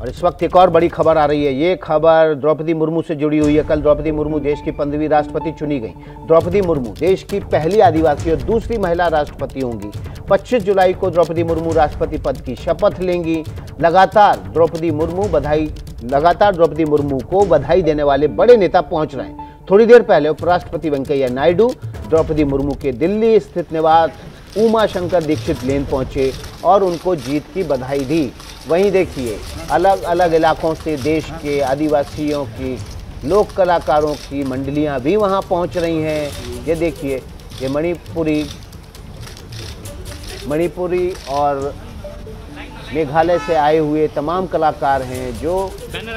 और इस वक्त एक और बड़ी खबर आ रही है। ये खबर द्रौपदी मुर्मू से जुड़ी हुई है। कल द्रौपदी मुर्मू देश की 15वीं राष्ट्रपति चुनी गई। द्रौपदी मुर्मू देश की पहली आदिवासी और दूसरी महिला राष्ट्रपति होंगी। 25 जुलाई को द्रौपदी मुर्मू राष्ट्रपति पद की शपथ लेंगी। लगातार द्रौपदी मुर्मू को बधाई देने वाले बड़े नेता पहुंच रहे हैं। थोड़ी देर पहले उपराष्ट्रपति वेंकैया नायडू द्रौपदी मुर्मू के दिल्ली स्थित निवास उमा शंकर दीक्षित लेन पहुंचे और उनको जीत की बधाई दी। वहीं देखिए अलग अलग इलाकों से देश के आदिवासियों की लोक कलाकारों की मंडलियां भी वहां पहुंच रही हैं। ये देखिए ये मणिपुरी और मेघालय से आए हुए तमाम कलाकार हैं जो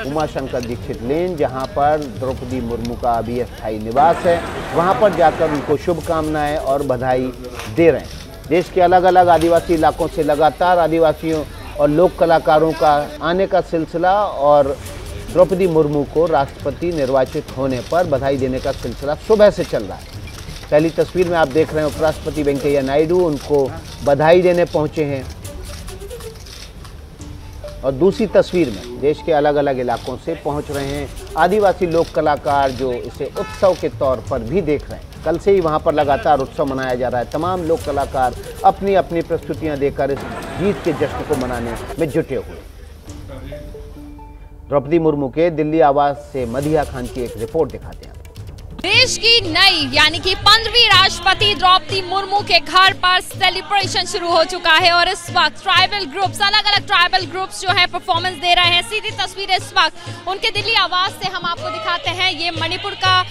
उमा शंकर दीक्षित लेन, जहां पर द्रौपदी मुर्मू का अभी अस्थायी निवास है, वहां पर जाकर उनको शुभकामनाएं और बधाई दे रहे हैं। देश के अलग अलग आदिवासी इलाकों से लगातार आदिवासियों और लोक कलाकारों का आने का सिलसिला और द्रौपदी मुर्मू को राष्ट्रपति निर्वाचित होने पर बधाई देने का सिलसिला सुबह से चल रहा है। पहली तस्वीर में आप देख रहे हैं उपराष्ट्रपति वेंकैया नायडू उनको बधाई देने पहुंचे हैं और दूसरी तस्वीर में देश के अलग अलग इलाकों से पहुंच रहे हैं आदिवासी लोक कलाकार जो इसे उत्सव के तौर पर भी देख रहे हैं। कल से ही वहां पर लगातार उत्सव मनाया जा रहा है। तमाम लोक कलाकार अपनी अपनी प्रस्तुतियां देकर इस जीत के जश्न को मनाने में जुटे हुए। द्रौपदी मुर्मू के दिल्ली आवास से मधिया खान की एक रिपोर्ट दिखाते हैं। देश की नई यानी कि 15वीं राष्ट्रपति द्रौपदी मुर्मू के घर पर सेलिब्रेशन शुरू हो चुका है और इस वक्त ट्राइबल ग्रुप्स, अलग अलग ट्राइबल ग्रुप्स जो है परफॉर्मेंस दे रहे हैं। सीधी तस्वीरें इस वक्त उनके दिल्ली आवास से हम आपको दिखाते हैं। ये मणिपुर का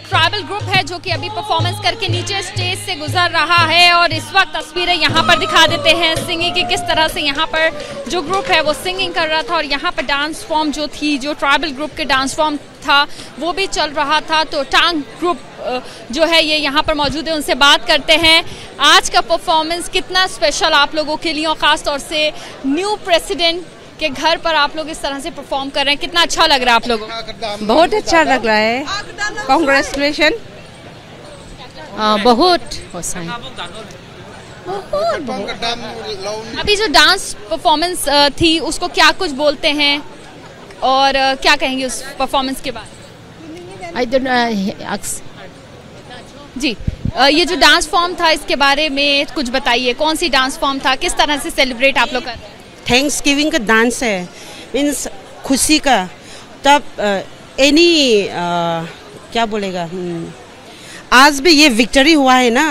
ट्राइबल ग्रुप है जो कि अभी परफॉर्मेंस करके नीचे स्टेज से गुजर रहा है और इस वक्त तस्वीरें यहाँ पर दिखा देते हैं सिंगिंग की, किस तरह से यहाँ पर जो ग्रुप है वो सिंगिंग कर रहा था और यहाँ पर डांस फॉर्म जो थी, जो ट्राइबल ग्रुप के डांस फॉर्म था वो भी चल रहा था। तो टांग ग्रुप जो है ये यहाँ पर मौजूद है, उनसे बात करते हैं। आज का परफॉर्मेंस कितना स्पेशल आप लोगों के लिए और खास तौर से न्यू प्रेसिडेंट के घर पर आप लोग इस तरह से परफॉर्म कर रहे हैं, कितना अच्छा लग रहा है आप लोगों को? बहुत अच्छा लग रहा है, कांग्रेचुलेशन। बहुत अभी जो डांस परफॉर्मेंस थी उसको क्या कुछ बोलते हैं और क्या कहेंगे उस परफॉर्मेंस के बाद? जी ये जो डांस फॉर्म था इसके बारे में कुछ बताइए। कौन सी डांस फॉर्म था, किस तरह से सेलिब्रेट आप लोग कर रहे हैं? थैंक्स गिविंग का डांस है, मीन्स खुशी का। तब क्या बोलेगा, आज भी ये विक्ट्री हुआ है ना,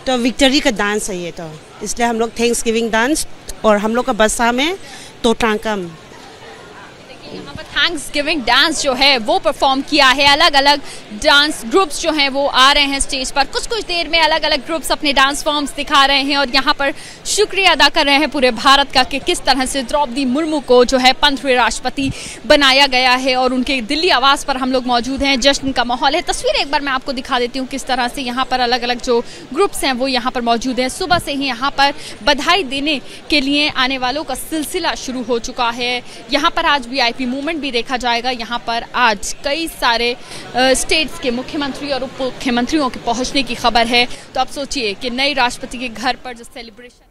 तो विक्ट्री का डांस है ये, तो इसलिए हम लोग थैंक्स गिविंग डांस। और हम लोग का बसा में तो टांकम यहाँ पर थैंक्स गिविंग डांस जो है वो परफॉर्म किया है। अलग अलग डांस ग्रुप्स जो हैं वो आ रहे हैं स्टेज पर। कुछ देर में अलग अलग ग्रुप्स अपने डांस फॉर्म्स दिखा रहे हैं और यहाँ पर शुक्रिया अदा कर रहे हैं पूरे भारत का कि किस तरह से द्रौपदी मुर्मू को जो है 15वें राष्ट्रपति बनाया गया है। और उनके दिल्ली आवास पर हम लोग मौजूद हैं, जश्न का माहौल है। तस्वीर एक बार मैं आपको दिखा देती हूँ किस तरह से यहाँ पर अलग अलग जो ग्रुप्स हैं वो यहाँ पर मौजूद हैं। सुबह से ही यहाँ पर बधाई देने के लिए आने वालों का सिलसिला शुरू हो चुका है। यहाँ पर आज VIP मूवमेंट भी देखा जाएगा। यहाँ पर आज कई सारे स्टेट्स के मुख्यमंत्री और उप मुख्यमंत्रियों के पहुंचने की खबर है। तो अब सोचिए कि नए राष्ट्रपति के घर पर जो सेलिब्रेशन।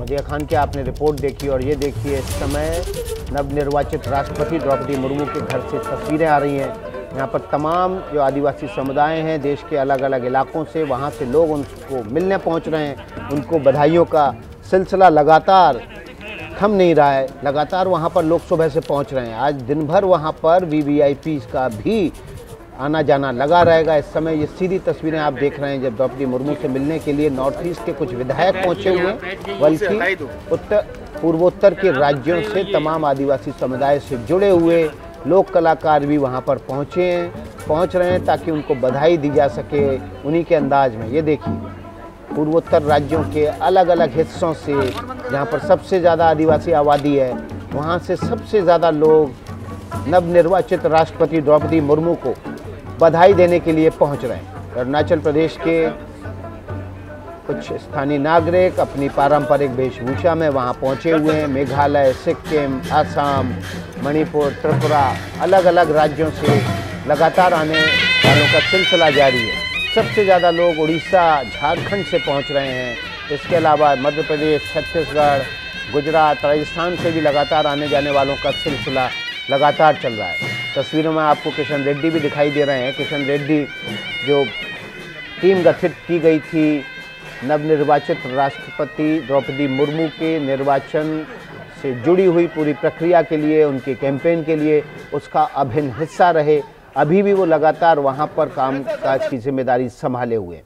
मधिया खान की आपने रिपोर्ट देखी और ये देखिए इस समय नवनिर्वाचित राष्ट्रपति द्रौपदी मुर्मू के घर से तस्वीरें आ रही हैं। यहाँ पर तमाम जो आदिवासी समुदाय हैं देश के अलग अलग इलाकों से, वहाँ से लोग उनको मिलने पहुँच रहे हैं। उनको बधाइयों का सिलसिला लगातार थम नहीं रहा है। लगातार वहाँ पर लोग सुबह से पहुँच रहे हैं। आज दिन भर वहाँ पर VVIP का भी आना जाना लगा रहेगा। इस समय ये सीधी तस्वीरें आप देख रहे हैं जब द्रौपदी मुर्मू से मिलने के लिए नॉर्थ ईस्ट के कुछ विधायक पहुँचे हुए हैं, बल्कि पूर्वोत्तर के राज्यों से तमाम आदिवासी समुदाय से जुड़े हुए लोक कलाकार भी वहाँ पर पहुँच रहे हैं ताकि उनको बधाई दी जा सके उन्हीं के अंदाज में। ये देखिए पूर्वोत्तर राज्यों के अलग अलग हिस्सों से, जहाँ पर सबसे ज़्यादा आदिवासी आबादी है, वहाँ से सबसे ज़्यादा लोग नवनिर्वाचित राष्ट्रपति द्रौपदी मुर्मू को बधाई देने के लिए पहुँच रहे हैं। अरुणाचल प्रदेश के कुछ स्थानीय नागरिक अपनी पारंपरिक वेशभूषा में वहाँ पहुँचे हुए हैं। मेघालय, सिक्किम, असम, मणिपुर, त्रिपुरा, अलग अलग राज्यों से लगातार आने वालों का सिलसिला जारी है। सबसे ज़्यादा लोग उड़ीसा, झारखंड से पहुंच रहे हैं। इसके अलावा मध्य प्रदेश, छत्तीसगढ़, गुजरात, राजस्थान से भी लगातार आने जाने वालों का सिलसिला लगातार चल रहा है। तस्वीरों में आपको किशन रेड्डी भी दिखाई दे रहे हैं। किशन रेड्डी जो टीम गठित की गई थी नवनिर्वाचित राष्ट्रपति द्रौपदी मुर्मू के निर्वाचन से जुड़ी हुई पूरी प्रक्रिया के लिए, उनके कैंपेन के लिए, उसका अभिन्न हिस्सा रहे। अभी भी वो लगातार वहां पर कामकाज की जिम्मेदारी संभाले हुए।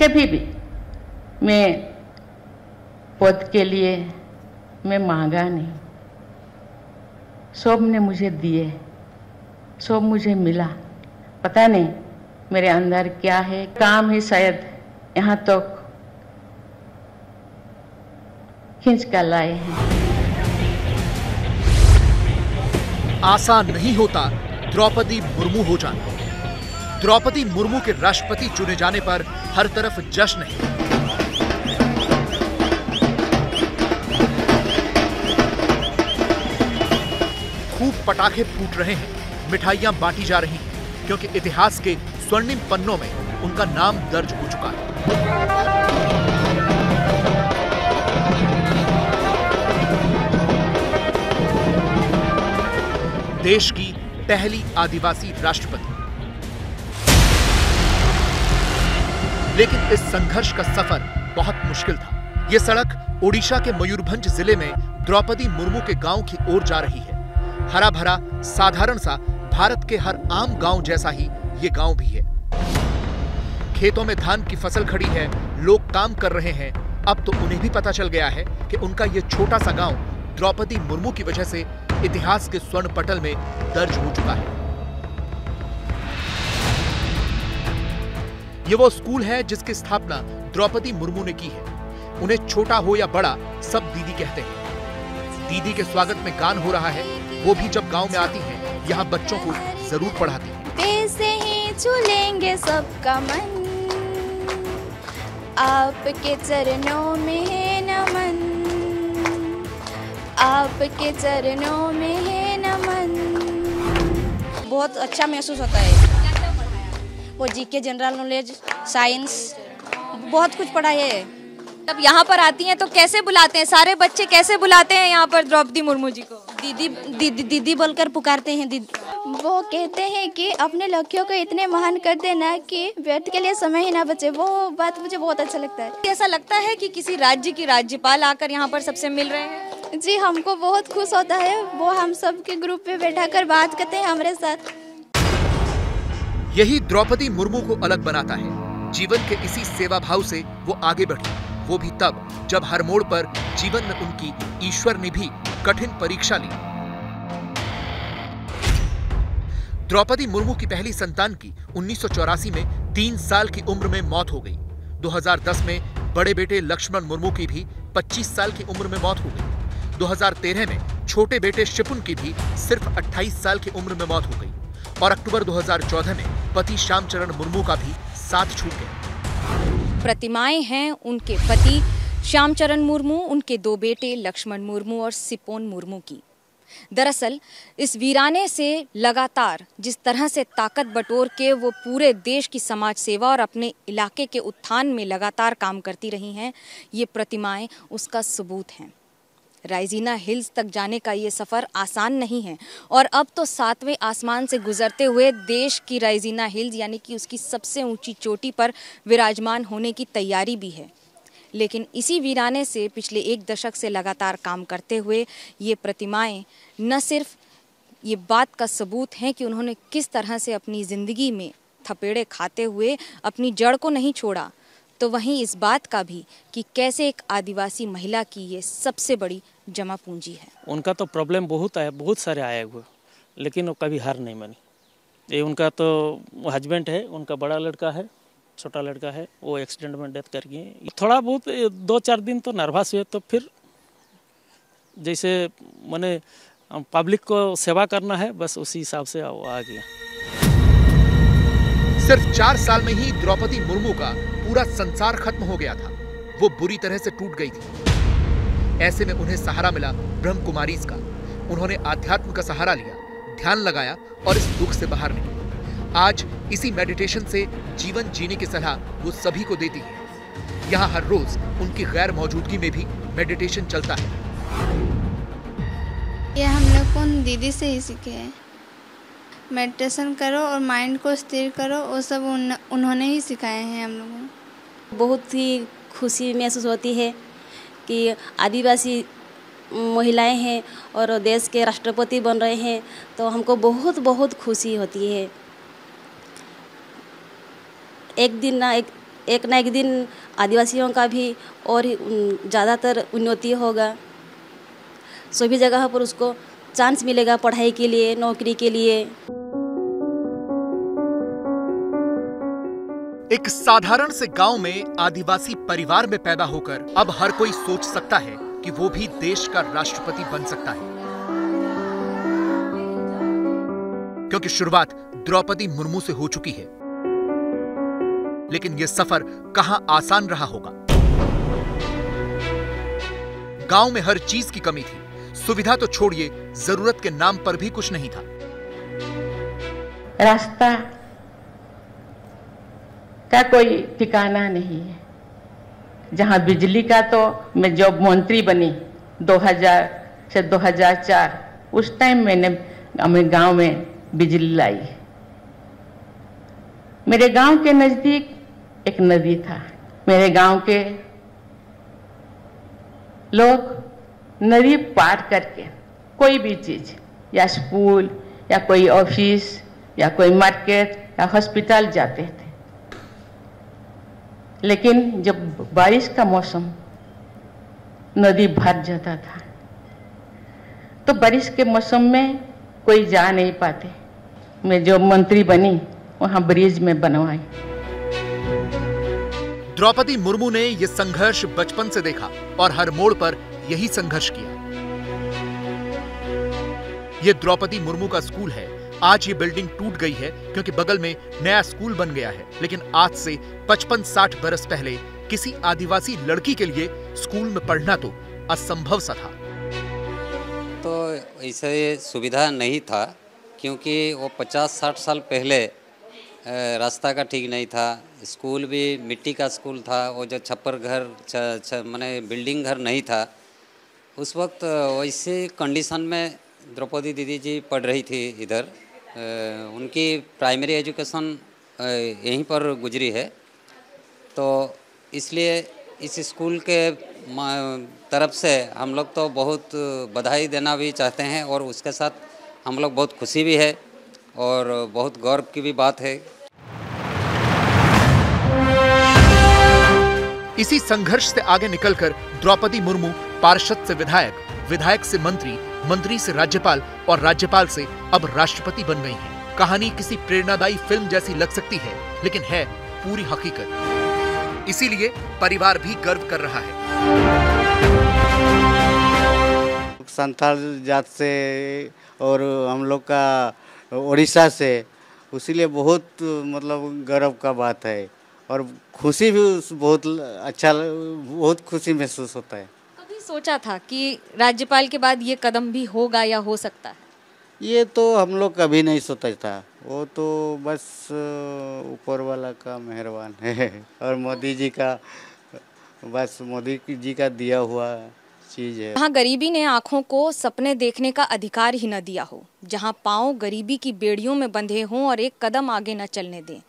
कभी भी मैं पद के लिए मैं मांगा नहीं, सब ने मुझे दिए, सब मुझे मिला। पता नहीं मेरे अंदर क्या है, काम है शायद यहाँ तक खींच कर लाए हैं। आसान नहीं होता द्रौपदी मुर्मू हो जाना। द्रौपदी मुर्मू के राष्ट्रपति चुने जाने पर हर तरफ जश्न है। खूब पटाखे फूट रहे हैं, मिठाइयां बांटी जा रही हैं, क्योंकि इतिहास के स्वर्णिम पन्नों में उनका नाम दर्ज हो चुका है। देश की पहली आदिवासी राष्ट्रपति। लेकिन इस संघर्ष का सफर बहुत मुश्किल था। यह सड़क ओडिशा के मयूरभंज जिले में द्रौपदी मुर्मू के गांव की ओर जा रही है। हरा भरा साधारण सा भारत के हर आम गांव जैसा ही ये गांव भी है। खेतों में धान की फसल खड़ी है, लोग काम कर रहे हैं। अब तो उन्हें भी पता चल गया है कि उनका ये छोटा सा गांव द्रौपदी मुर्मू की वजह से इतिहास के स्वर्ण पटल में दर्ज हो चुका है। ये वो स्कूल है जिसकी स्थापना द्रौपदी मुर्मू ने की है। उन्हें छोटा हो या बड़ा सब दीदी कहते हैं। दीदी के स्वागत में गान हो रहा है। वो भी जब गांव में आती हैं, यहाँ बच्चों को जरूर पढ़ाती हैं। पैसे ही छूलेंगे सबका मन, आपके चरणों में है नमन, आपके चरणों में है नमन। बहुत अच्छा महसूस होता है। वो जीके, जनरल नॉलेज, साइंस, बहुत कुछ पढ़ा है। तब यहाँ पर आती हैं तो कैसे बुलाते हैं, सारे बच्चे कैसे बुलाते हैं यहाँ पर द्रौपदी मुर्मू जी को? दीदी दीदी दीदी बोलकर पुकारते हैं। दीदी वो कहते हैं कि अपने लक्ष्यों को इतने महान कर देना कि व्यर्थ के लिए समय ही ना बचे। वो बात मुझे बहुत अच्छा लगता है। ऐसा लगता है कि किसी राज्य की राज्यपाल आकर यहाँ पर सबसे मिल रहे हैं। जी, हमको बहुत खुश होता है। वो हम सब के ग्रुप में बैठा कर बात करते हैं हमारे साथ। यही द्रौपदी मुर्मू को अलग बनाता है। जीवन के इसी सेवा भाव से वो आगे बढ़ी, वो भी तब जब हर मोड़ पर जीवन में उनकी ईश्वर ने भी कठिन परीक्षा ली। द्रौपदी मुर्मू की पहली संतान की 1984 में 3 साल की उम्र में मौत हो गई। 2010 में बड़े बेटे लक्ष्मण मुर्मू की भी 25 साल की उम्र में मौत हो गई। 2013 में छोटे बेटे शिपुन की भी सिर्फ 28 साल की उम्र में मौत हो गई। और अक्टूबर 2014 में पति श्यामचरण मुर्मू का भी साथ छूट गया। प्रतिमाएं हैं उनके पति श्यामचरण मुर्मू, उनके 2 बेटे लक्ष्मण मुर्मू और सिपोन मुर्मू की। दरअसल इस वीराने से लगातार जिस तरह से ताकत बटोर के वो पूरे देश की समाज सेवा और अपने इलाके के उत्थान में लगातार काम करती रही हैं, ये प्रतिमाएं उसका सबूत हैं। राइजीना हिल्स तक जाने का ये सफ़र आसान नहीं है और अब तो 7वें आसमान से गुजरते हुए देश की राइजीना हिल्स यानी कि उसकी सबसे ऊंची चोटी पर विराजमान होने की तैयारी भी है। लेकिन इसी वीराने से पिछले 1 दशक से लगातार काम करते हुए ये प्रतिमाएं न सिर्फ ये बात का सबूत हैं कि उन्होंने किस तरह से अपनी ज़िंदगी में थपेड़े खाते हुए अपनी जड़ को नहीं छोड़ा, तो वहीं इस बात का भी कि कैसे एक आदिवासी महिला की ये सबसे बड़ी जमा पूंजी है। उनका तो प्रॉब्लम बहुत आया, बहुत सारे आए हुए, लेकिन वो कभी हार नहीं मानी। ये उनका तो हस्बैंड है, उनका बड़ा लड़का है, छोटा लड़का है, वो एक्सीडेंट में डेथ कर गए। थोड़ा बहुत 2-4 दिन तो नर्वस हुए, तो फिर जैसे मैंने पब्लिक को सेवा करना है, बस उसी हिसाब से वो आ गया। सिर्फ 4 साल में ही द्रौपदी मुर्मू का पूरा संसार खत्म हो गया था, वो बुरी तरह से टूट गई थी। ऐसे में उन्हें सहारा मिला ब्रह्म कुमारीज का। उन्होंने आध्यात्म का सहारा लिया, ध्यान लगाया और इस दुख से बाहर निकले। आज इसी मेडिटेशन से जीवन जीने की सलाह वो सभी को देती है। यहाँ हर रोज उनकी गैर मौजूदगी में भी मेडिटेशन चलता है। ये हम लोग को दीदी से ही सीखे हैं। मेडिटेशन करो और माइंड को स्थिर करो, वो सब उन्होंने ही सिखाए हैं हम लोगों को। बहुत ही खुशी महसूस होती है कि आदिवासी महिलाएं हैं और देश के राष्ट्रपति बन रहे हैं, तो हमको बहुत बहुत खुशी होती है। एक ना एक दिन आदिवासियों का भी और ज़्यादातर उन्नति होगा। सभी जगह पर उसको चांस मिलेगा पढ़ाई के लिए, नौकरी के लिए। एक साधारण से गांव में आदिवासी परिवार में पैदा होकर अब हर कोई सोच सकता है कि वो भी देश का राष्ट्रपति बन सकता है, क्योंकि शुरुआत द्रौपदी मुर्मू से हो चुकी है। लेकिन यह सफर कहां आसान रहा होगा। गांव में हर चीज की कमी थी, सुविधा तो छोड़िए, जरूरत के नाम पर भी कुछ नहीं था। रास्ता का कोई ठिकाना नहीं है। जहां बिजली का, तो मैं जब मंत्री बनी 2000 से 2004, उस टाइम मैंने अपने गांव में बिजली लाई। मेरे गांव के नजदीक एक नदी था। मेरे गांव के लोग नदी पार करके कोई भी चीज, या स्कूल या कोई ऑफिस या कोई मार्केट या हॉस्पिटल जाते थे। लेकिन जब बारिश का मौसम, नदी भर जाता था, तो बारिश के मौसम में कोई जा नहीं पाते। मैं जो मंत्री बनी वहां ब्रिज में बनवाई। द्रौपदी मुर्मू ने यह संघर्ष बचपन से देखा और हर मोड़ पर यही संघर्ष किया। यह द्रौपदी मुर्मू का स्कूल है। आज ये बिल्डिंग टूट गई है क्योंकि बगल में नया स्कूल बन गया है, लेकिन आज से 55-60 बरस पहले किसी आदिवासी लड़की के लिए स्कूल में पढ़ना तो असंभव सा था। तो ऐसे सुविधा नहीं था, क्योंकि वो 50-60 साल पहले रास्ता का ठीक नहीं था। स्कूल भी मिट्टी का स्कूल था। वो जो छप्पर घर माने बिल्डिंग घर नहीं था। उस वक्त वैसे कंडीशन में द्रौपदी दीदी जी पढ़ रही थी इधर। उनकी प्राइमरी एजुकेशन यहीं पर गुजरी है। तो इसलिए इस स्कूल के तरफ से हम लोग तो बहुत बधाई देना भी चाहते हैं, और उसके साथ हम लोग बहुत खुशी भी है और बहुत गौरव की भी बात है। इसी संघर्ष से आगे निकलकर द्रौपदी मुर्मू पार्षद से विधायक, विधायक से मंत्री, मंत्री से राज्यपाल और राज्यपाल से अब राष्ट्रपति बन गई हैं। कहानी किसी प्रेरणादायी फिल्म जैसी लग सकती है, लेकिन है पूरी हकीकत। इसीलिए परिवार भी गर्व कर रहा है। संथाल जात से और हम लोग का उड़ीसा से, इसीलिए बहुत मतलब गर्व का बात है और खुशी भी बहुत अच्छा, बहुत खुशी महसूस होता है। कभी सोचा था कि राज्यपाल के बाद ये कदम भी होगा या हो सकता है? ये तो हम लोग कभी नहीं सोचा था। वो तो बस ऊपर वाला का मेहरबान है और मोदी जी का, बस मोदी जी का दिया हुआ चीज है। जहाँ गरीबी ने आँखों को सपने देखने का अधिकार ही न दिया हो, जहाँ पाँव गरीबी की बेड़ियों में बंधे हों और एक कदम आगे न चलने दें,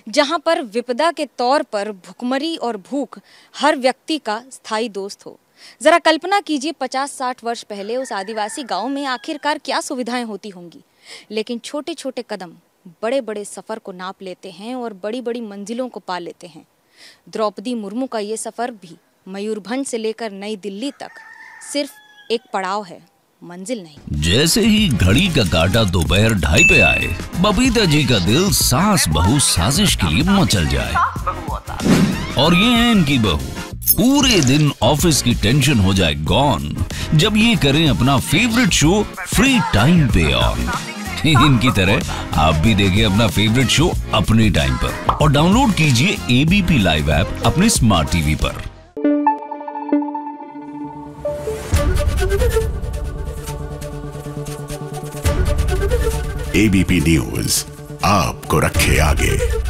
जहाँ पर विपदा के तौर पर भुखमरी और भूख हर व्यक्ति का स्थायी दोस्त हो। जरा कल्पना कीजिए 50-60 वर्ष पहले उस आदिवासी गांव में आखिरकार क्या सुविधाएं होती होंगी। लेकिन छोटे छोटे कदम बड़े बड़े सफर को नाप लेते हैं और बड़ी बड़ी मंजिलों को पा लेते हैं। द्रौपदी मुर्मू का ये सफर भी मयूरभंज से लेकर नई दिल्ली तक सिर्फ एक पड़ाव है, मंजिल नहीं। जैसे ही घड़ी का काटा दोपहर 2:30 पे आए, बबीता जी का दिल सास बहू साजिश के लिए मचल जाए। और ये है इनकी बहू, पूरे दिन ऑफिस की टेंशन हो जाए गॉन जब ये करें अपना फेवरेट शो फ्री टाइम पे ऑन। इनकी तरह आप भी देखिए अपना फेवरेट शो अपने टाइम पर और डाउनलोड कीजिए एबीपी लाइव ऐप अपने स्मार्ट टीवी पर। एबीपी न्यूज आपको रखे आगे।